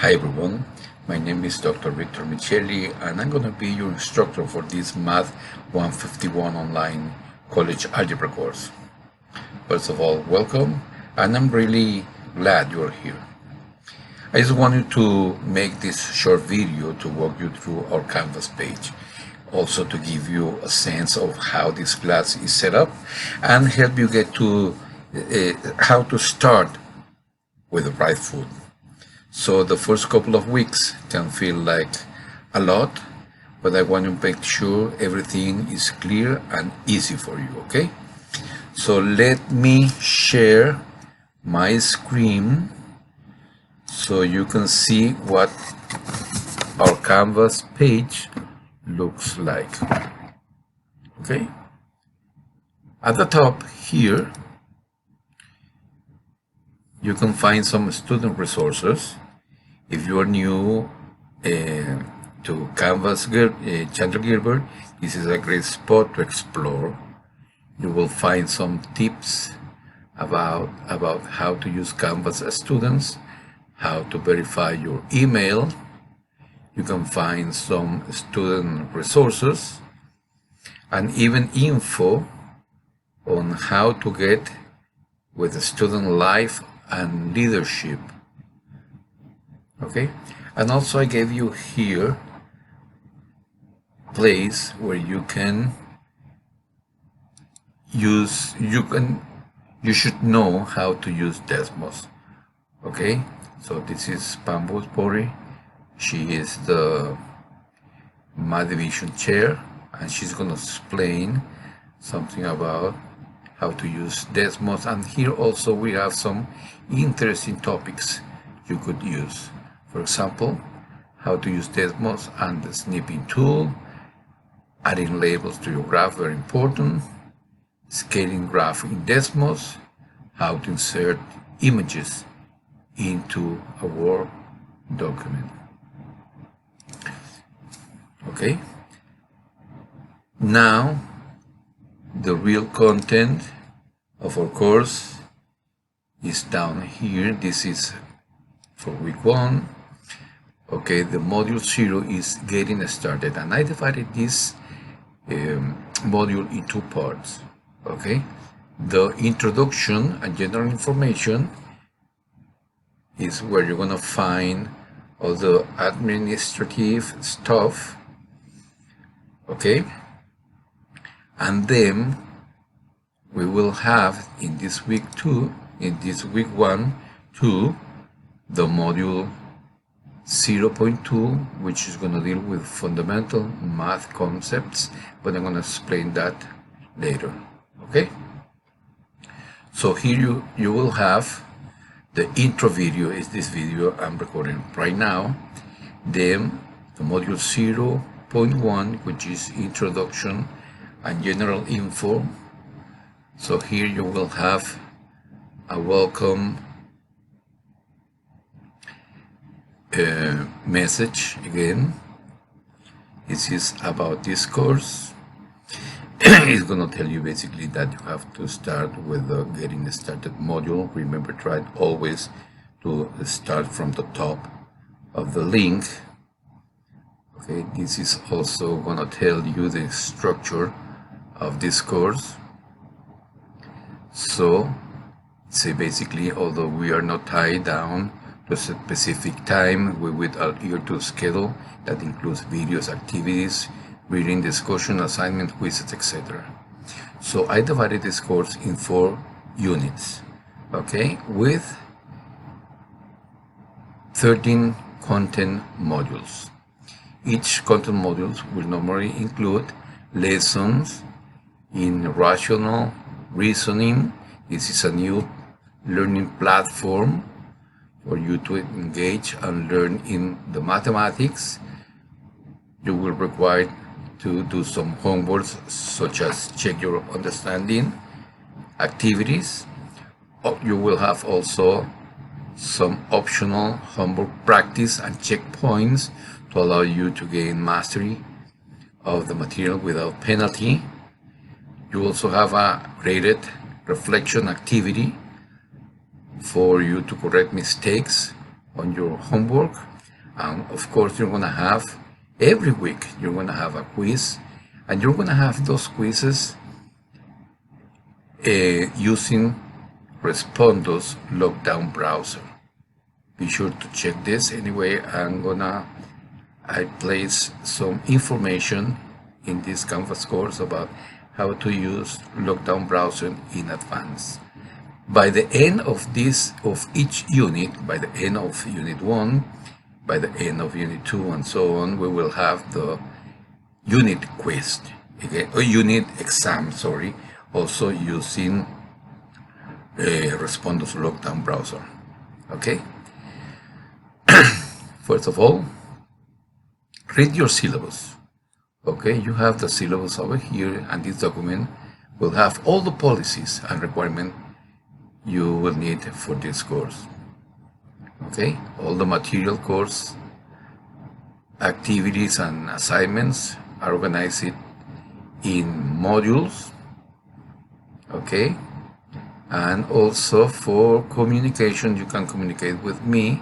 Hi everyone, my name is Dr. Victor Micheli and I'm going to be your instructor for this Math 151 online college algebra course. First of all, welcome, and I'm really glad you're here. I just wanted to make this short video to walk you through our Canvas page, also to give you a sense of how this class is set up and help you get to how to start with the right foot. So the first couple of weeks can feel like a lot, but I want to make sure everything is clear and easy for you, okay? So let me share my screen so you can see what our Canvas page looks like, okay? At the top here, you can find some student resources. If you are new to Canvas Chandler Gilbert, this is a great spot to explore. You will find some tips about how to use Canvas as students, how to verify your email. You can find some student resources and even info on how to get with the student life and leadership. Okay, and also I gave you here place where you can use you should know how to use Desmos. Okay, so this is Pam Woodbury. She is the Math Division chair, and she's going to explain something about how to use Desmos. And here also we have some interesting topics you could use. For example, how to use Desmos and the snipping tool, adding labels to your graph, very important, scaling graph in Desmos, how to insert images into a Word document. Okay, now the real content of our course is down here. This is for week 1. Okay, the module 0 is getting started, and I divided this module in 2 parts. Okay, the introduction and general information is where you're going to find all the administrative stuff. Okay, and then we will have in this week 1, 2, the module 0.2, which is going to deal with fundamental math concepts, but I'm going to explain that later. Okay, so here you will have the intro video. Is this video I'm recording right now. Then the module 0.1, which is introduction and general info. So here you will have a welcome message again. This is about this course. It's going to tell you basically that you have to start with the getting started module. Remember, try always to start from the top of the link. Okay, this is also going to tell you the structure of this course. So, say basically, although we are not tied down to a specific time, we will adhere to a schedule that includes videos, activities, reading, discussion, assignment, quizzes, etc. So I divided this course in 4 units, okay, with 13 content modules. Each content module will normally include lessons in rational reasoning. This is a new learning platform for you to engage and learn in the mathematics. You will require to do some homeworks, such as check your understanding activities. You will have also some optional homework practice and checkpoints to allow you to gain mastery of the material without penalty. You also have a graded reflection activity for you to correct mistakes on your homework. And of course, you're going to have every week, you're going to have a quiz, and you're going to have those quizzes using Respondo's lockdown browser. Be sure to check this. Anyway, I place some information in this Canvas course about how to use lockdown browser in advance. By the end of each unit, by the end of unit 1, by the end of unit 2, and so on, we will have the unit quiz, okay, or unit exam, sorry, also using Respondo's lockdown browser. Okay. First of all, read your syllabus. Okay, you have the syllabus over here, and this document will have all the policies and requirements you will need for this course. Okay, all the material course activities and assignments are organized in modules. Okay, and also for communication, you can communicate with me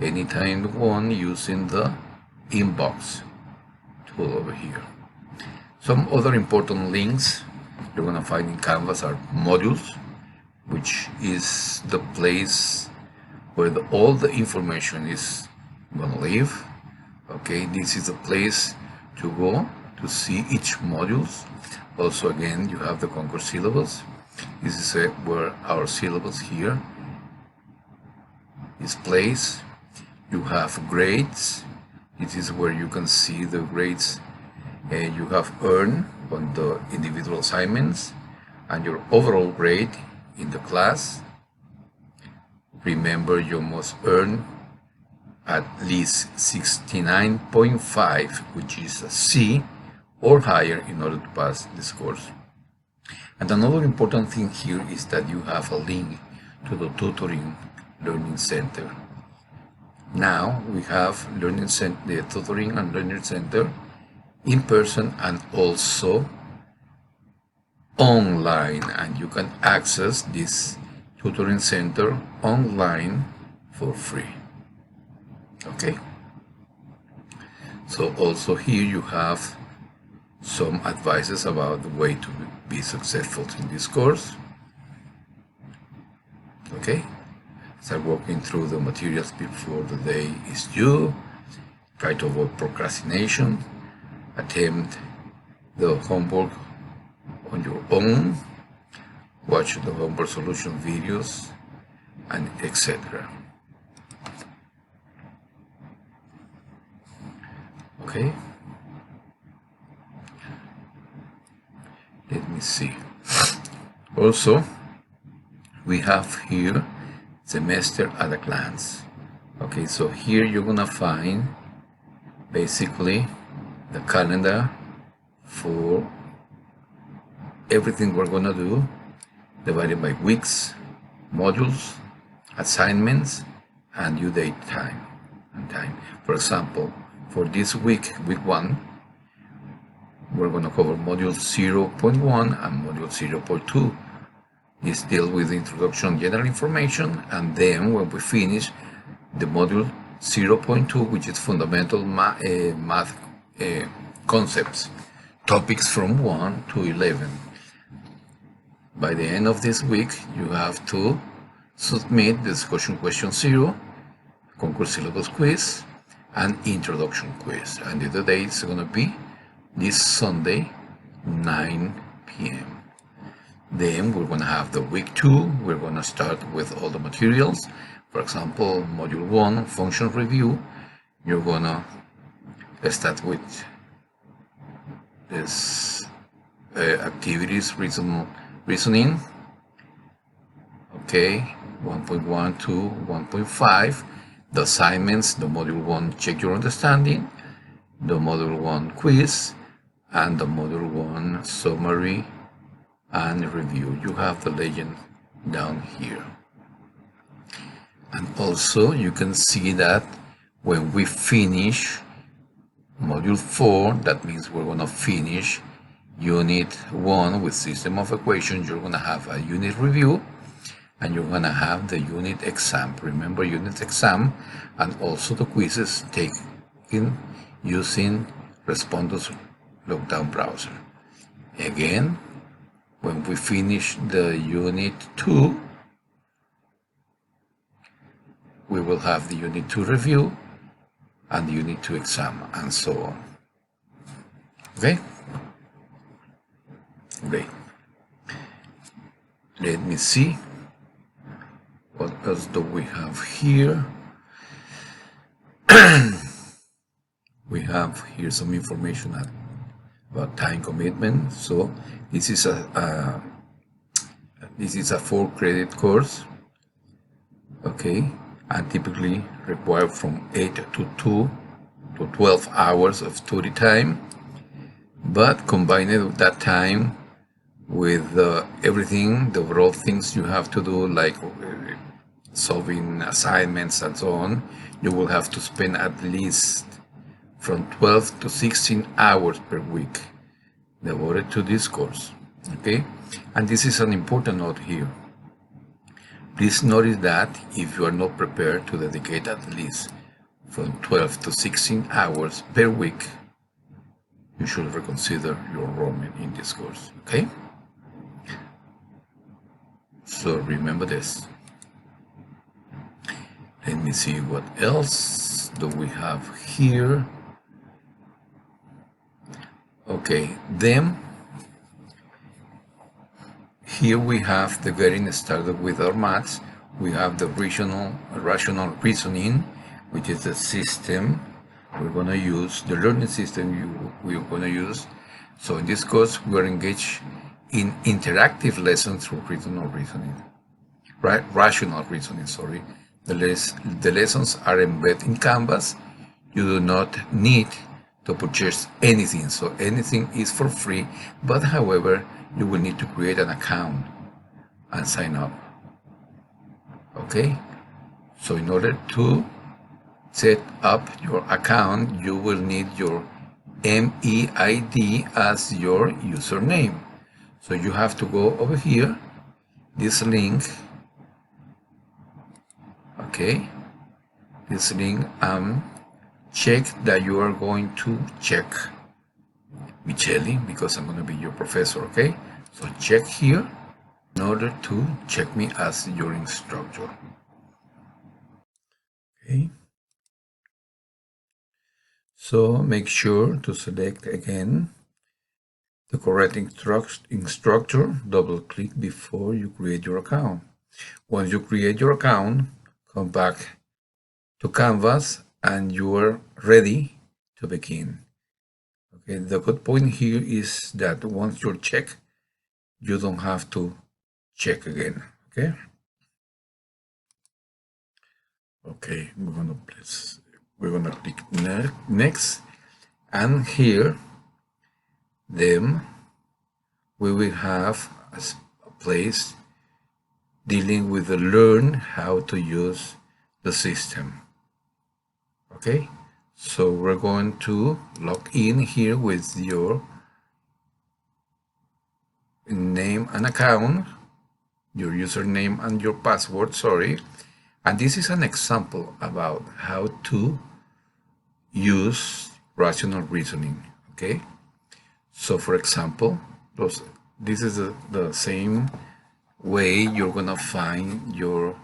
anytime you want using the inbox tool over here. Some other important links you're going to find in Canvas are modules, which is the place where all the information is going to live. Okay, this is the place to go to see each modules. Also, again, you have the Concourse syllabus. This is where our syllabus here is placed. You have grades. This is where you can see the grades you have earned on the individual assignments and your overall grade in the class. Remember, you must earn at least 69.5, which is a C or higher, in order to pass this course. And another important thing here is that you have a link to the Tutoring Learning Center. Now we have the Tutoring and Learning Center in person and also online, and you can access this Tutoring Center online for free. Okay, so also here you have some advices about the way to be successful in this course. Okay, start walking through the materials before the day is due. Try to avoid procrastination. Attempt the homework on your own. Watch the homework solution videos, and etc. Okay, let me see. Also, we have here semester at a glance. Okay, so here you're gonna find basically the calendar for everything we're gonna do, divided by weeks, modules, assignments, and due date time and time. For example, for this week, week 1, we're going to cover module 0.1 and module 0.2. This deals with introduction, general information, and then when we finish the module 0.2, which is fundamental math concepts, topics from 1 to 11. By the end of this week, you have to submit the discussion question 0, Concourse syllabus quiz, and introduction quiz. And the due date is going to be this Sunday, 9 p.m. Then we're going to have the week 2. We're going to start with all the materials. For example, module 1, function review. You're going to start with this activities, reasoning. Okay, 1.1 to 1.5. The assignments, the module 1, check your understanding, the module 1 quiz, and the module 1 summary and review. You have the legend down here. And also you can see that when we finish module 4, that means we're going to finish unit 1 with system of equations. You're going to have a unit review, and you're gonna have the unit exam. Remember, unit exam and also the quizzes taken using Respondus Lockdown browser. Again, when we finish the unit 2, we will have the unit 2 review and the unit 2 exam, and so on. Okay? Great. Let me see. What else do we have here? We have here some information about time commitment. So this is a 4-credit course, okay, and typically require from 8 to 2 to 12 hours of study time, but combined with that time with everything, the overall things you have to do, like solving assignments and so on, you will have to spend at least from 12 to 16 hours per week devoted to this course. Okay, and this is an important note here. Please notice that if you are not prepared to dedicate at least from 12 to 16 hours per week, you should reconsider your enrollment in this course. Okay, so remember this. Let me see what else do we have here. Okay, then here we have the getting started with our maths. We have the rational reasoning, which is the system we're going to use, the learning system we're going to use. So in this course, we're engaged in interactive lessons through rational reasoning. Sorry. The lessons are embedded in Canvas. You do not need to purchase anything, so anything is for free, but however, you will need to create an account and sign up. Okay, so in order to set up your account, you will need your MEID as your username. So you have to go over here, this link, okay, this link, check that you are going to check Michele, because I'm going to be your professor, okay? So check here in order to check me as your instructor. Okay. So make sure to select again the correct instructor, double click before you create your account. Once you create your account, come back to Canvas and you are ready to begin. Okay, the good point here is that once you're checked, you don't have to check again. Okay. Okay, we're gonna click next, and here, then we will have a place dealing with the learn how to use the system. Okay. So we're going to log in here with your name and account, your username and your password, sorry. And this is an example about how to use rational reasoning, okay? So for example, this is the same way you're gonna find your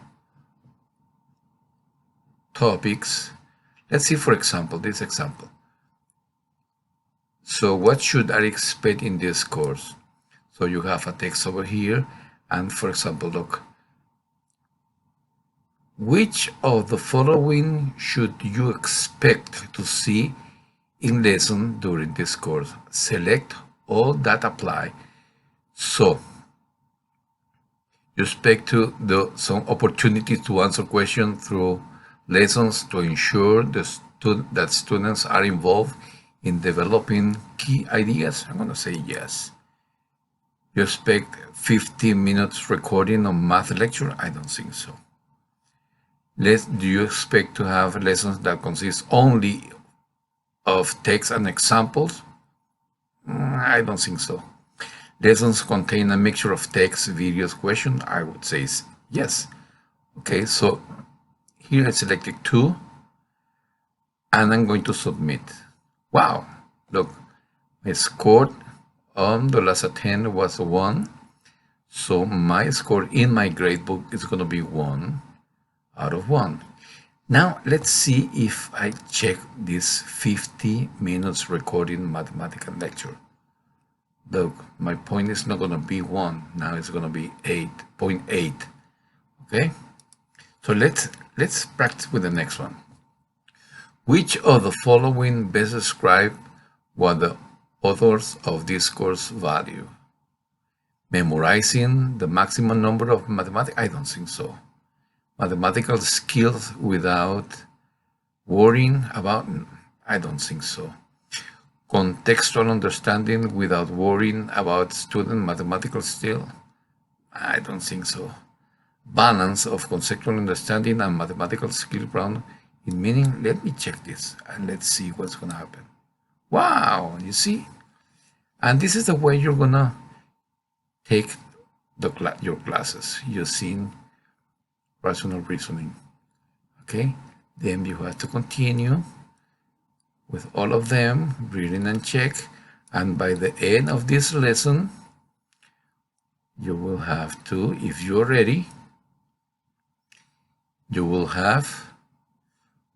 topics. Let's see, for example, this example. So what should I expect in this course? So you have a text over here, and for example, look, which of the following should you expect to see in lesson during this course? Select all that apply. So you expect some opportunities to answer questions through lessons to ensure that students are involved in developing key ideas. I'm going to say yes. You expect 15 minutes recording of math lecture? I don't think so. Do you expect to have lessons that consist only of text and examples? I don't think so. Lessons contain a mixture of text, videos, questions? I would say Yes. Okay, so here I selected 2 and I'm going to submit. Wow, look, my score on the last attempt was 1. So my score in my gradebook is going to be 1 out of 1. Now let's see if I check this 50 minutes recording mathematical lecture. Look, my point is not going to be 1. Now it's going to be 8.8. Okay? So let's practice with the next one. Which of the following best describe what the authors of this course value? Memorizing the maximum number of mathematics? I don't think so. Mathematical skills without worrying about? I don't think so. Contextual understanding without worrying about student mathematical skill? I don't think so. Balance of conceptual understanding and mathematical skill ground in meaning? Let me check this and let's see what's going to happen. Wow, you see? And this is the way you're going to take your classes using rational reasoning. Okay? Then you have to continue with all of them, reading and check. And by the end of this lesson, you will have to, if you're ready, you will have,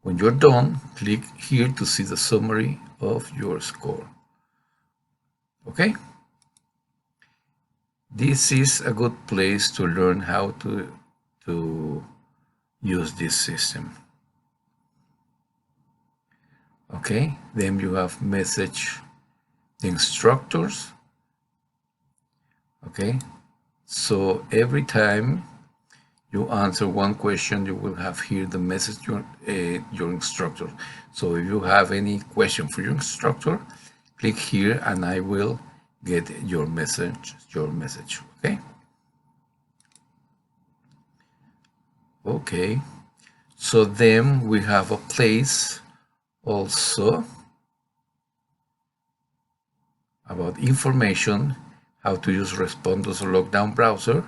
when you're done, click here to see the summary of your score. Okay? This is a good place to learn how to use this system. Okay, then you have message the instructors. Okay, so every time you answer one question, you will have here the message your instructor. So if you have any question for your instructor, click here and I will get your message. Okay. Okay, so then we have a place also about information, how to use Respondus Lockdown Browser.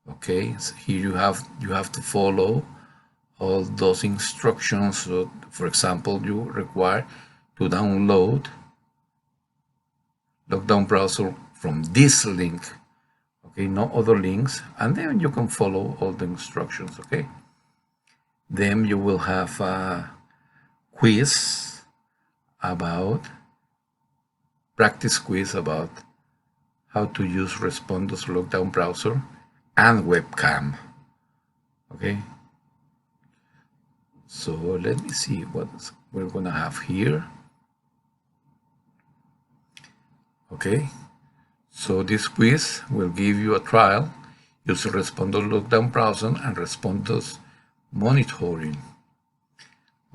Okay, so here you have to follow all those instructions. So for example, you require to download Lockdown Browser from this link. Okay, no other links, and then you can follow all the instructions. Okay, then you will have a quiz about practice quiz about how to use Respondus Lockdown Browser and webcam. Okay, so let me see what we're gonna have here. Okay, so this quiz will give you a trial using Respondus Lockdown Browser and Respondus monitoring.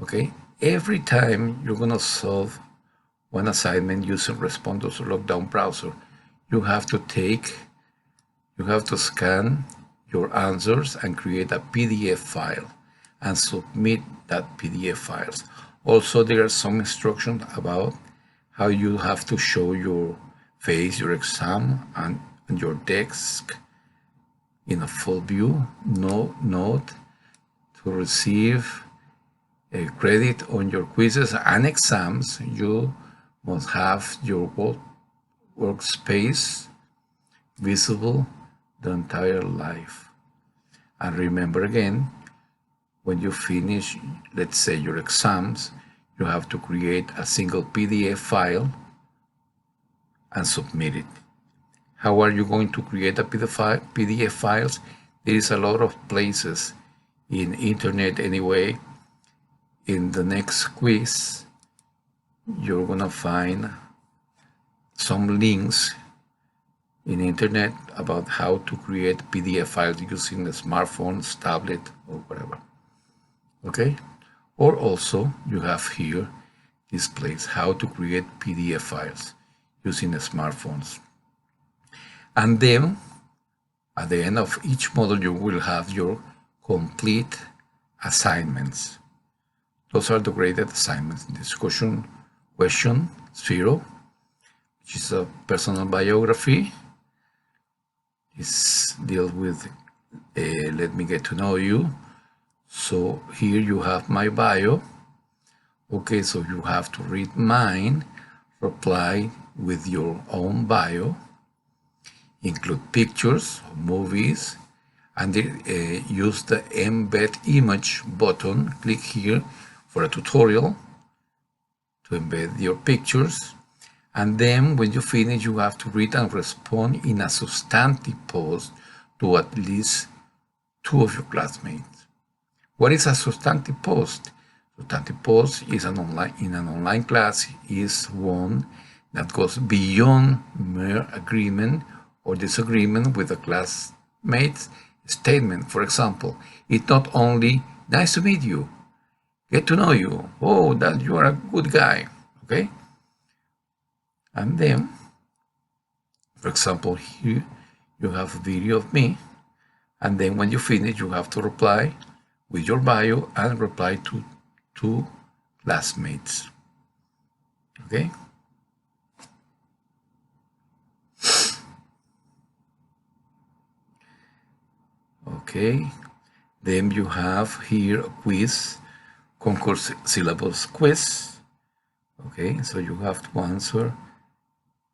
Okay, every time you're gonna solve one assignment using Respondus Lockdown Browser, you have to scan your answers and create a PDF file and submit that PDF files. Also, there are some instructions about how you have to show your face, your exam, and your desk in a full view. Note to receive a credit on your quizzes and exams, you must have your workspace visible the entire life. And remember again, when you finish, let's say your exams, you have to create a single PDF file and submit it. How are you going to create a PDF files? There is a lot of places in internet anyway. In the next quiz, you're gonna find some links in internet about how to create PDF files using the smartphones, tablet, or whatever. Okay, or also you have here this place how to create PDF files using the smartphones. And then at the end of each module you will have your complete assignments. Those are the graded assignments. Discussion question 0, which is a personal biography. It deals with let me get to know you. So here you have my bio. Okay, so you have to read mine, reply with your own bio, include pictures, movies, and use the embed image button. Click here for a tutorial to embed your pictures. And then when you finish, you have to read and respond in a substantive post to at least 2 of your classmates. What is a substantive post? Substantive post is an online class is one that goes beyond mere agreement or disagreement with the classmate's statement. For example, it's not only nice to meet you, get to know you, oh, that you are a good guy, okay? And then, for example, here you have a video of me, and then when you finish, you have to reply with your bio and reply to 2 classmates, okay? Okay, then you have here a quiz, concourse syllabus quiz. Okay, so you have to answer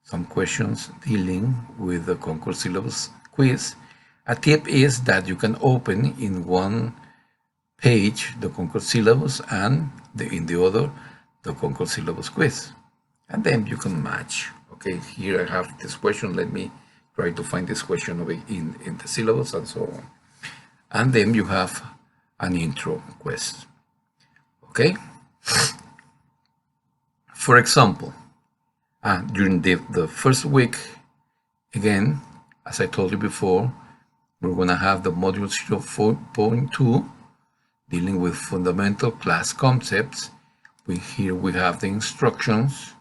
some questions dealing with the concourse syllabus quiz. A tip is that you can open in one page the concourse syllabus and in the other the concourse syllabus quiz, and then you can match. Okay, here I have this question. Let me try to find this question in the syllabus and so on. And then you have an intro quiz. Okay, for example, during the first week, again, as I told you before, we're going to have the module 0.2 dealing with fundamental class concepts. Here we have the instructions.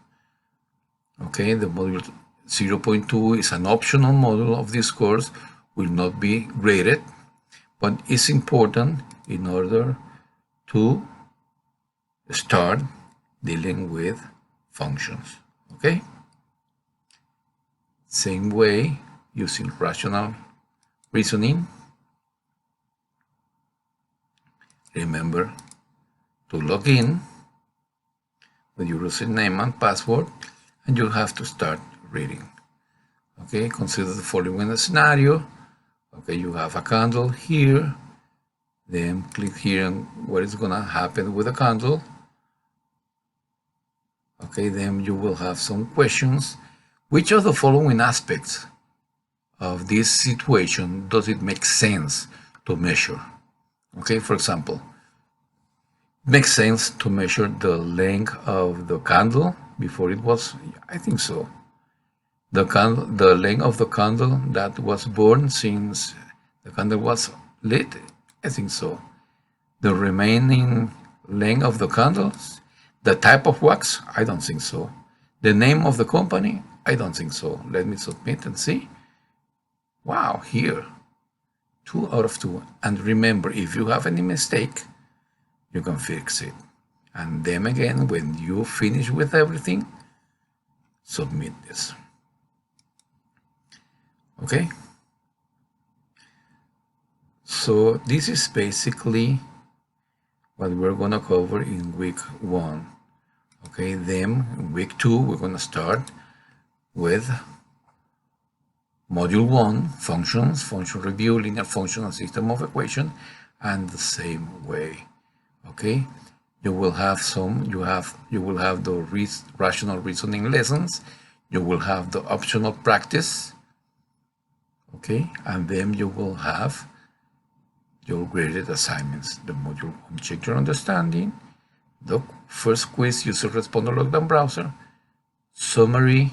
Okay, the module 0.2 is an optional module of this course, will not be graded, but it's important in order to start dealing with functions. Okay, same way, using rational reasoning. Remember to log in with your username and password, and you have to start reading. Okay, consider the following scenario. Okay, you have a candle here, then click here on what is gonna happen with the candle. Okay, then you will have some questions. Which of the following aspects of this situation does it make sense to measure? Okay, for example, it makes sense to measure the length of the candle before it was, I think so. The length of the candle that was burned since the candle was lit, I think so. The remaining length of the candles, the type of wax, I don't think so. The name of the company, I don't think so. Let me submit and see. Wow, here, 2 out of 2. And remember, if you have any mistake, you can fix it. And then again, when you finish with everything, submit this. Okay? So this is basically what we're gonna cover in week 1. Okay, then in week 2, we're gonna start with module 1, functions, function review, linear function, and system of equation, and the same way. Okay, you will have the rational reasoning lessons, you will have the optional practice, okay, and then you will have your graded assignments. The module 1, check your understanding, the first quiz, user responder lockdown browser, summary,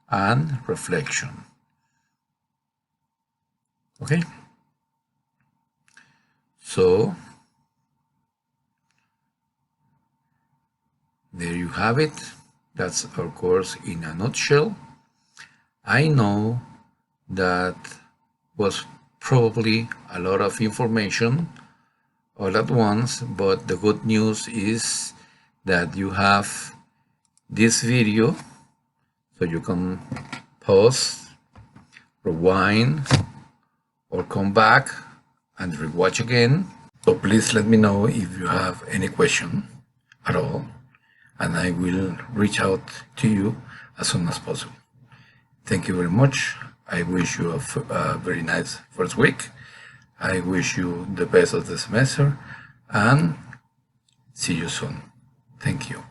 and reflection. Okay, so there you have it. That's our course in a nutshell. I know that was probably a lot of information all at once, but the good news is that you have this video, so you can pause, rewind, or come back and rewatch again. So please let me know if you have any question at all, and I will reach out to you as soon as possible. Thank you very much. I wish you a very nice first week. I wish you the best of the semester, and see you soon. Thank you.